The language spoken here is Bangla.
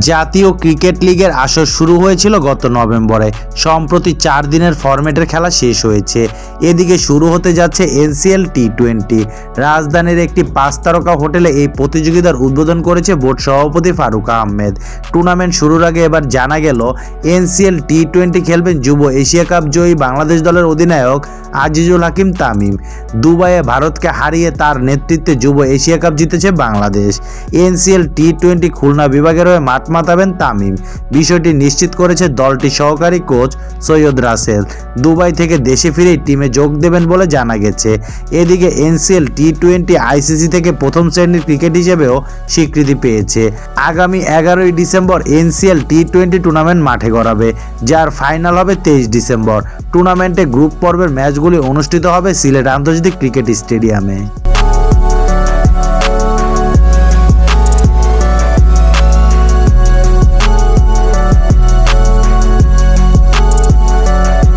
জাতীয় ক্রিকেট লিগের আসর শুরু হয়েছিল গত নভেম্বরে। সম্প্রতি 4 দিনের ফরম্যাটের খেলা শেষ হয়েছে। এদিকে শুরু হতে যাচ্ছে এনসিএল টি20। রাজধানীর একটি 5 তারকা হোটেলে এই প্রতিযোগিতার উদ্বোধন করেছে বোর্ড সভাপতি ফারুক আহমেদ। টুর্নামেন্ট শুরুর আগে এবার জানা গেল এনসিএল টি20 খেলবেন যুব এশিয়া কাপ জয়ী বাংলাদেশ দলের অধিনায়ক আজিজুল হাকিম তামিম। দুবাইয়ে ভারতকে হারিয়ে তার নেতৃত্বে যুব এশিয়া কাপ জিতেছে বাংলাদেশ। এনসিএল টি20 খুলনা বিভাগের হয়ে মাঠ মাতাবেন তামিম। বিষয়টি নিশ্চিত করেছে দলটির সহকারী কোচ সৈয়দ রাসেল। দুবাই থেকে দেশে ফিরেই টিমে যোগ দেবেন বলে জানা গেছে। এদিকে এনসিএল টি20 আইসিসি থেকে প্রথম শ্রেণীর ক্রিকেট হিসেবেও স্বীকৃতি পেয়েছে। আগামী 11ই ডিসেম্বর এনসিএল টি20 টুর্নামেন্ট মাঠে গড়াবে, যার ফাইনাল হবে 23 ডিসেম্বর। টুর্নামেন্টে গ্রুপ পর্বের ম্যাচগুলি অনুষ্ঠিত হবে সিলেট আন্তর্জাতিক ক্রিকেট স্টেডিয়ামে।